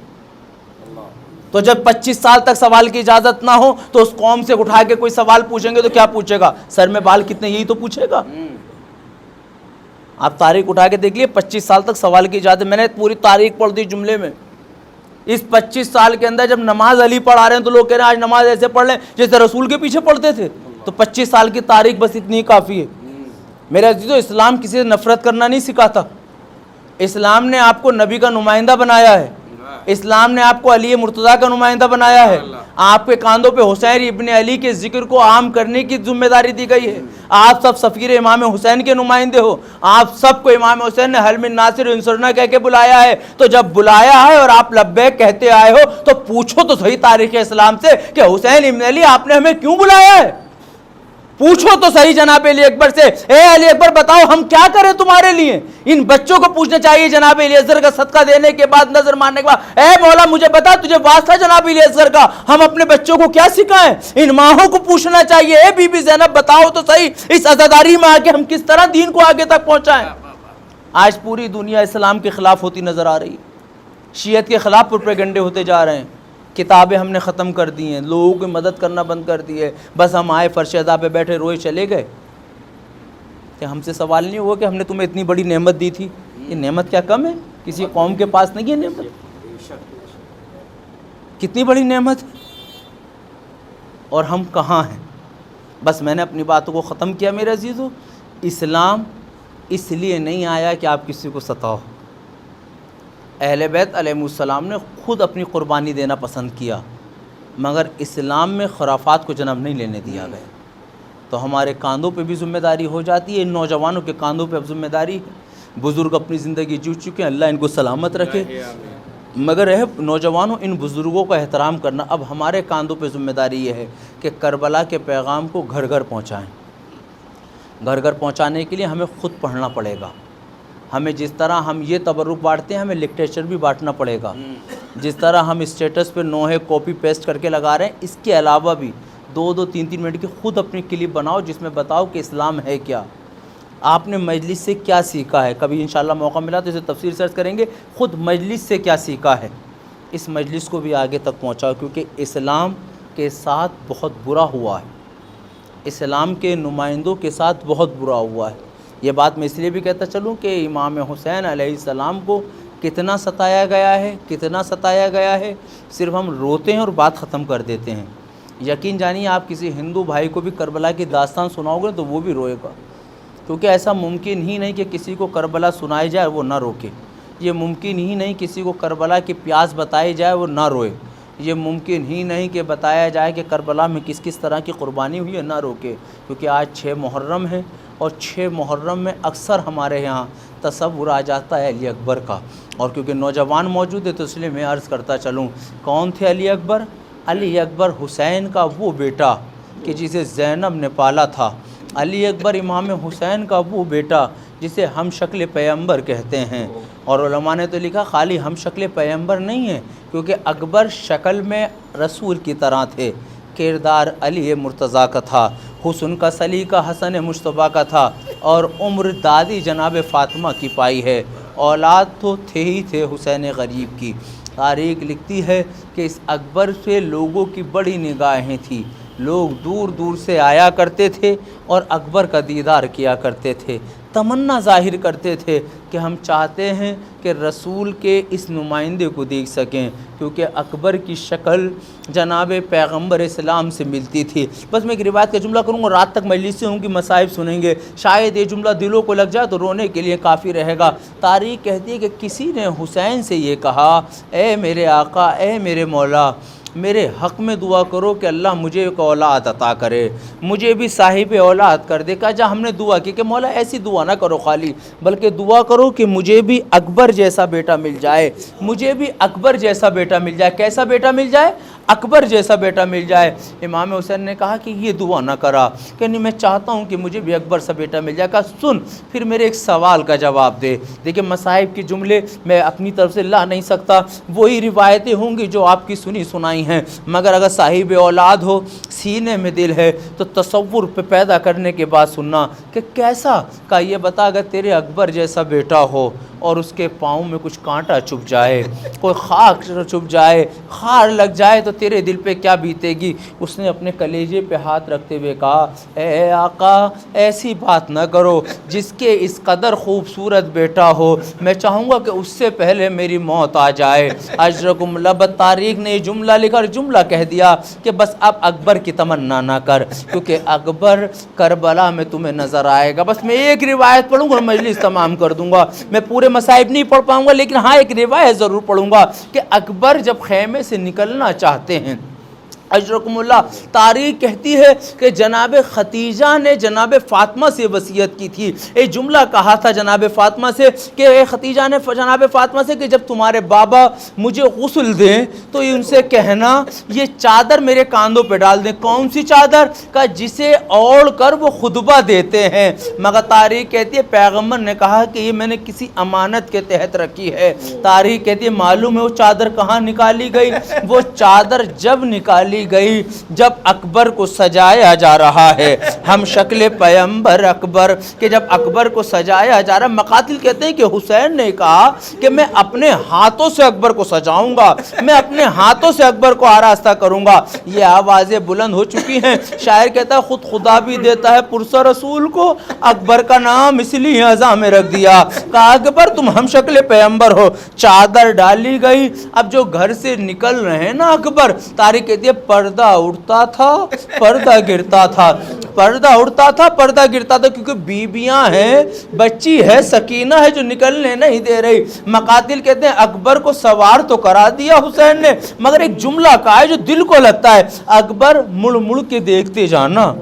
تو جب 25 سال تک سوال کی اجازت نہ ہو تو اس قوم سے اٹھا کے کوئی سوال پوچھیں گے تو کیا پوچھے گا؟ سر میں بال کتنے، یہی تو پوچھے گا۔ آپ تاریخ اٹھا کے دیکھ لیے، 25 سال تک سوال کی اجازت، میں نے پوری تاریخ پڑھ دی جملے میں۔ اس 25 سال کے اندر جب نماز علی پڑھا رہے ہیں تو لوگ کہہ رہے ہیں آج نماز ایسے پڑھ لیں جیسے رسول کے پیچھے پڑھتے تھے۔ تو 25 سال کی تاریخ بس اتنی کافی ہے۔ میرے عزیزو، اسلام کسی سے نفرت کرنا نہیں سکھاتا، اسلام نے آپ کو نبی کا نمائندہ بنایا ہے، اسلام نے آپ کو علی مرتضیٰ کا نمائندہ بنایا ہے، آپ کے کاندھوں پہ حسین ابن علی کے ذکر کو عام کرنے کی ذمہ داری دی گئی ہے۔ آپ سب سفیر امام حسین کے نمائندے ہو، آپ سب کو امام حسین نے حل من ناصر انصرنا کہہ کے بلایا ہے۔ تو جب بلایا ہے اور آپ لبیک کہتے آئے ہو تو پوچھو تو صحیح تاریخ اسلام سے کہ حسین ابن علی آپ نے ہمیں کیوں بلایا ہے؟ پوچھو تو صحیح جناب علی اکبر سے، اے علی اکبر بتاؤ ہم کیا کریں تمہارے لیے؟ ان بچوں کو پوچھنا چاہیے جناب علی اصغر کا صدقہ دینے کے بعد، نظر مارنے کے بعد، اے مولا مجھے بتا تجھے واسطہ جناب علی اصغر کا، ہم اپنے بچوں کو کیا سکھائیں؟ ان ماہوں کو پوچھنا چاہیے، اے بی بی زینب بتاؤ تو صحیح اس عزاداری میں آ کے ہم کس طرح دین کو آگے تک پہنچائیں؟ آج پوری دنیا اسلام کے خلاف ہوتی نظر آ رہی ہے، شیعت کے خلاف پروپیگنڈے ہوتے جا رہے ہیں، کتابیں ہم نے ختم کر دی ہیں، لوگوں کی مدد کرنا بند کر دی ہے، بس ہم آئے فرش ازا پہ بیٹھے روئے چلے گئے۔ کہ ہم سے سوال نہیں ہوا کہ ہم نے تمہیں اتنی بڑی نعمت دی تھی، یہ نعمت کیا کم ہے؟ کسی قوم کے پاس نہیں ہے نعمت، کتنی بڑی نعمت ہے، اور ہم کہاں ہیں؟ بس میں نے اپنی باتوں کو ختم کیا میرے عزیزو۔ اسلام اس لیے نہیں آیا کہ آپ کسی کو ستاؤ، اہل بیت علیہ السلام نے خود اپنی قربانی دینا پسند کیا، مگر اسلام میں خرافات کو جنم نہیں لینے دیا گیا۔ تو ہمارے کاندھوں پہ بھی ذمہ داری ہو جاتی ہے، ان نوجوانوں کے کاندھوں پہ اب ذمہ داری ہے۔ بزرگ اپنی زندگی جی چکے ہیں، اللہ ان کو سلامت رکھے، مگر نوجوانوں ان بزرگوں کا احترام کرنا، اب ہمارے کاندھوں پہ ذمہ داری یہ ہے کہ کربلا کے پیغام کو گھر گھر پہنچائیں۔ گھر گھر پہنچانے کے لیے ہمیں خود پڑھنا پڑے گا، ہمیں جس طرح ہم یہ تبرک بانٹتے ہیں ہمیں لٹریچر بھی بانٹنا پڑے گا، جس طرح ہم اسٹیٹس پہ نوحے کاپی پیسٹ کر کے لگا رہے ہیں، اس کے علاوہ بھی 2-2 3-3 منٹ کی خود اپنی کلپ بناؤ جس میں بتاؤ کہ اسلام ہے کیا، آپ نے مجلس سے کیا سیکھا ہے۔ کبھی انشاءاللہ موقع ملا تو اسے تفصیل سرچ کریں گے، خود مجلس سے کیا سیکھا ہے، اس مجلس کو بھی آگے تک پہنچاؤ، کیونکہ اسلام کے ساتھ بہت برا ہوا ہے، اسلام کے نمائندوں کے ساتھ بہت برا ہوا ہے۔ یہ بات میں اس لیے بھی کہتا چلوں کہ امام حسین علیہ السلام کو کتنا ستایا گیا ہے، کتنا ستایا گیا ہے، صرف ہم روتے ہیں اور بات ختم کر دیتے ہیں۔ یقین جانیے آپ کسی ہندو بھائی کو بھی کربلا کی داستان سناؤ گے تو وہ بھی روئے گا، کیونکہ ایسا ممکن ہی نہیں کہ کسی کو کربلا سنائی جائے وہ نہ روکے، یہ ممکن ہی نہیں کسی کو کربلا کی پیاس بتائی جائے وہ نہ روئے، یہ ممکن ہی نہیں کہ بتایا جائے کہ کربلا میں کس کس طرح کی قربانی ہوئی ہے نہ روکے، کیونکہ آج 6 محرم ہے، اور 6 محرم میں اکثر ہمارے یہاں تصور آ جاتا ہے علی اکبر کا، اور کیونکہ نوجوان موجود ہے تو اس لیے میں عرض کرتا چلوں، کون تھے علی اکبر؟ علی اکبر حسین کا وہ بیٹا کہ جسے زینب نے پالا تھا۔ علی اکبر امام حسین کا وہ بیٹا جسے ہم شکل پیغمبر کہتے ہیں، اور علماء نے تو لکھا خالی ہم شکل پیغمبر نہیں ہیں، کیونکہ اکبر شکل میں رسول کی طرح تھے، کردار علی مرتضیٰ کا تھا، حسن کا سلیقہ حسن مصطفیٰ کا تھا، اور عمر دادی جناب فاطمہ کی پائی ہے، اولاد تو تھے ہی تھے حسین غریب کی۔ تاریخ لکھتی ہے کہ اس اکبر سے لوگوں کی بڑی نگاہیں تھیں، لوگ دور دور سے آیا کرتے تھے اور اکبر کا دیدار کیا کرتے تھے، تمنا ظاہر کرتے تھے کہ ہم چاہتے ہیں کہ رسول کے اس نمائندے کو دیکھ سکیں، کیونکہ اکبر کی شکل جناب پیغمبر اسلام سے ملتی تھی۔ بس میں ایک روایت کا جملہ کروں گا، رات تک مجلس سے ہوں گی، مصائب سنیں گے، شاید یہ جملہ دلوں کو لگ جائے تو رونے کے لیے کافی رہے گا۔ تاریخ کہتی ہے کہ کسی نے حسین سے یہ کہا، اے میرے آقا، اے میرے مولا، میرے حق میں دعا کرو کہ اللہ مجھے ایک اولاد عطا کرے، مجھے بھی صاحب اولاد کر دے۔ کہا جا ہم نے دعا کی کہ مولا ایسی دعا نہ کرو خالی، بلکہ دعا کرو کہ مجھے بھی اکبر جیسا بیٹا مل جائے، مجھے بھی اکبر جیسا بیٹا مل جائے۔ کیسا بیٹا مل جائے؟ اکبر جیسا بیٹا مل جائے۔ امام حسین نے کہا کہ یہ دعا نہ کرا، کہ نہیں میں چاہتا ہوں کہ مجھے بھی اکبر سا بیٹا مل جائے۔ کہا سن پھر میرے ایک سوال کا جواب دے۔ دیکھیں مصائب کے جملے میں اپنی طرف سے لا نہیں سکتا، وہی روایتیں ہوں گی جو آپ کی سنی سنائی ہیں، مگر اگر صاحب اولاد ہو، سینے میں دل ہے، تو تصور پہ پیدا کرنے کے بعد سننا کہ کیسا۔ کہا یہ بتا اگر تیرے اکبر جیسا بیٹا ہو اور اس کے پاؤں میں کچھ کانٹا چبھ جائے، کوئی خاک چبھ جائے، خار لگ جائے تو تیرے دل پہ کیا بیتے گی؟ اس نے اپنے کلیجے پہ ہاتھ رکھتے ہوئے کہا، اے آقا ایسی بات نہ کرو، جس کے اس قدر خوبصورت بیٹا ہو میں چاہوں گا کہ اس سے پہلے میری موت آ جائے۔ اجرکم لبت تاریخ نے یہ جملہ لکھا اور جملہ کہہ دیا کہ بس اب اکبر کی تمنا نہ کر، کیونکہ اکبر کربلا میں تمہیں نظر آئے گا۔ بس میں ایک روایت پڑھوں گا، مجلس تمام کر دوں گا، میں پورے مصائب نہیں پڑھ پاؤں گا، لیکن ہاں ایک روایت ضرور پڑھوں گا کہ اکبر جب خیمے سے نکلنا چاہتے ہیں، اجرکم اللہ، تاریخ کہتی ہے کہ جناب ختیجہ نے جناب فاطمہ سے وصیت کی تھی، ایک جملہ کہا تھا جناب فاطمہ سے کہ اے ختیجہ نے جناب فاطمہ سے کہ جب تمہارے بابا مجھے غسل دیں تو ان سے کہنا یہ چادر میرے کاندھوں پہ ڈال دیں۔ کون سی چادر؟ کا جسے اوڑھ کر وہ خطبہ دیتے ہیں، مگر تاریخ کہتی ہے پیغمبر نے کہا کہ یہ میں نے کسی امانت کے تحت رکھی ہے۔ تاریخ کہتی ہے معلوم ہے وہ چادر کہاں نکالی گئی؟ وہ چادر جب نکالی گئی جب اکبر کو سجایا جا رہا ہے، ہم شکل پیغمبر اکبر، کہ جب اکبر کو سجایا جا رہا ہے، مقاتل کہتے ہیں کہ حسین نے کہا کہ میں اپنے ہاتھوں سے اکبر کو سجاؤں گا، میں اپنے ہاتھوں سے اکبر کو آراستہ کروں گا۔ یہ آوازیں بلند ہو چکی ہیں، شاعر کہتا ہے خود خدا بھی دیتا ہے پرسہ رسول کو، اکبر کا نام اس لیے اعضاء میں رکھ دیا، کہا اکبر تم ہم شکل پیغمبر ہو۔ چادر ڈالی گئی، اب جو گھر سے نکل رہے ہیں نا اکبر، تاریخ کہتی ہے پردہ اڑتا تھا پردہ گرتا تھا، پردہ اڑتا تھا پردہ گرتا تھا، کیونکہ بیویاں ہیں، بچی ہے، سکینہ ہے جو نکلنے نہیں دے رہی۔ مقاتل کہتے ہیں اکبر کو سوار تو کرا دیا حسین نے، مگر ایک جملہ کہا ہے جو دل کو لگتا ہے، اکبر مڑ مڑ کے دیکھتے جانا۔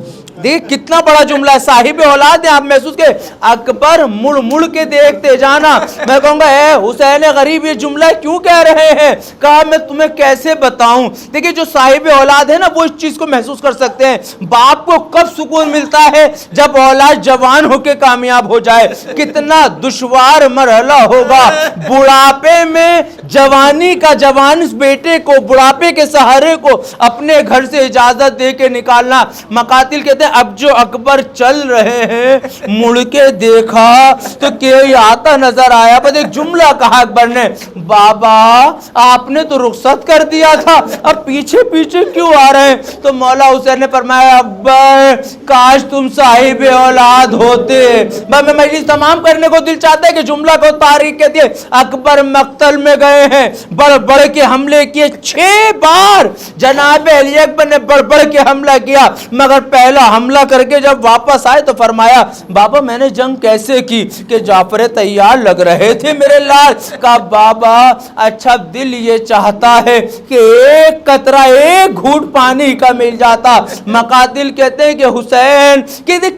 دیکھ کتنا بڑا جملہ ہے، صاحب اولاد ہیں آپ محسوس کے، اکبر مڑ مڑ کے دیکھتے جانا۔ میں کہوں گا اے حسین غریب یہ جملہ کیوں کہہ رہے ہیں؟ کہا میں تمہیں کیسے بتاؤں۔ دیکھیں جو صاحب اولاد ہے نا وہ اس چیز کو محسوس کر سکتے ہیں، باپ کو کب سکون ملتا ہے؟ جب اولاد جوان ہو کے کامیاب ہو جائے۔ کتنا دشوار مرحلہ ہوگا بڑھاپے میں جوانی کا، جوان اس بیٹے کو بڑھاپے کے سہارے کو اپنے گھر سے اجازت دے کے نکالنا۔ مقاتل کہتے ہیں اب جو اکبر چل رہے ہیں مڑ کے دیکھا تو کوئی آتا نظر آیا، بس ایک جملہ کہا اکبر نے، بابا آپ نے تو رخصت کر دیا تھا، اب پیچھے پیچھے کیوں آ رہے ہیں؟ تو مولا حسین نے فرمایا اکبر کاش تم صاحب اولاد ہوتے۔ میں مجلس تمام کرنے کو دل چاہتا ہے کہ جملہ کو تاریخ کہتی ہے اکبر مقتل میں گئے ہیں، بڑھ بڑھ کے حملے کیے، 6 بار جناب علی اکبر نے بڑھ بڑھ کے حملہ کیا، مگر پہلا حملہ کر کے جب واپس آئے تو فرمایا بابا میں نے جنگ کیسے کی؟ کہ جعفر تیار لگ رہے تھے میرے لال۔ کہا بابا اچھا دل یہ چاہتا ہے کہ ایک قطرہ ایک گھوٹ پانی کا مل جاتا۔ مقاتل کہتے ہیں کہ حسین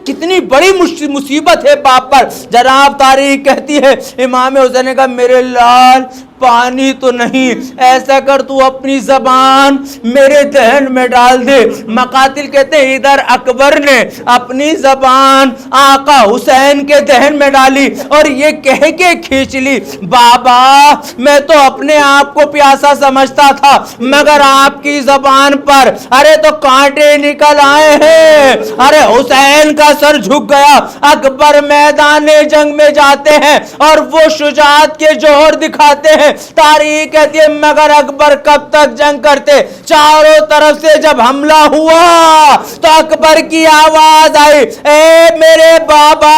کتنی بڑی مصیبت ہے باپ پر۔ جناب تاریخ کہتی ہے امام حسین نے کہا میرے لال پانی تو نہیں، ایسا کر تو اپنی زبان میرے دہن میں ڈال دے۔ مقاتل کہتے ہیں ادھر اکبر نے اپنی زبان آقا حسین کے دہن میں ڈالی اور یہ کہہ کے کھینچ لی، بابا میں تو اپنے آپ کو پیاسا سمجھتا تھا مگر آپ کی زبان پر ارے تو کانٹے نکل آئے ہیں۔ ارے حسین کا سر جھک گیا۔ اکبر میدان جنگ میں جاتے ہیں اور وہ شجاعت کے جوہر دکھاتے ہیں۔ تاریخ کہتی ہے مگر اکبر کب تک جنگ کرتے؟ چاروں طرف سے جب حملہ ہوا تو اکبر کی آواز آئی، اے میرے بابا،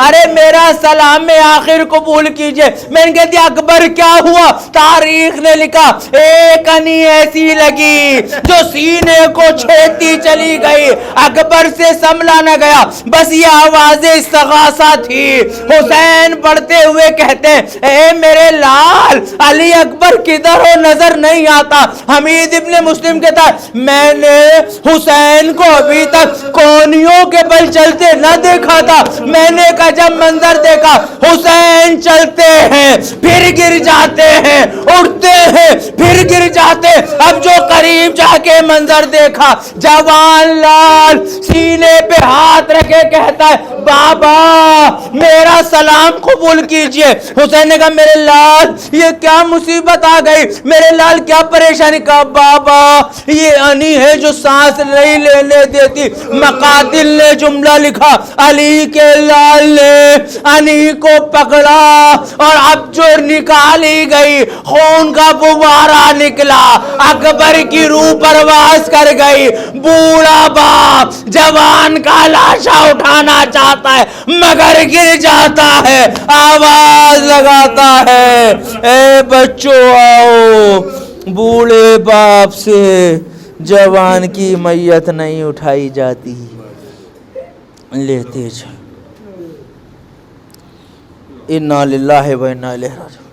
ارے میرا سلام آخر قبول کیجئے۔ میں نے کہتی اکبر کیا ہوا؟ تاریخ نے لکھا ایک انی ایسی لگی جو سینے کو چھیدتی چلی گئی، اکبر سے سنبھلا نہ گیا۔ بس یہ آواز استغاثہ تھی۔ حسین پڑھتے ہوئے کہتے ہیں، اے میرے لال، علی اکبر کدھر ہو نظر نہیں آتا۔ حمید ابن مسلم کہتا ہے میں نے حسین کو ابھی تک کونیوں کے بل چلتے نہ دیکھا تھا۔ میں نے کا جب منظر دیکھا حسین چلتے ہیں پھر گر جاتے ہیں، اٹھتے ہیں پھر گر جاتے۔ اب جو قریب جا کے منظر دیکھا، جوان لال سینے پہ ہاتھ رکھے کہتا ہے بابا میرا سلام قبول کیجئے۔ حسین نے کہا میرے لال یہ کیا مصیبت آ گئی، میرے لال کیا پریشانی؟ کہا بابا یہ انی ہے جو سانس نہیں لینے دیتی۔ مقاتل نے جملہ لکھا، علی کے لال نے انی کو پکڑا اور اب جو نکالی گئی خون کا فوارہ نکلا، اکبر کی روح پرواز کر گئی۔ بوڑھا باپ جوان کا لاشا اٹھانا چاہتا ہے مگر گر جاتا ہے، آواز لگاتا ہے اے بچوں آؤ، بوڑھے باپ سے جوان کی میت نہیں اٹھائی جاتی، لیتے جا۔ انا للہ و انا الیہ راجعون۔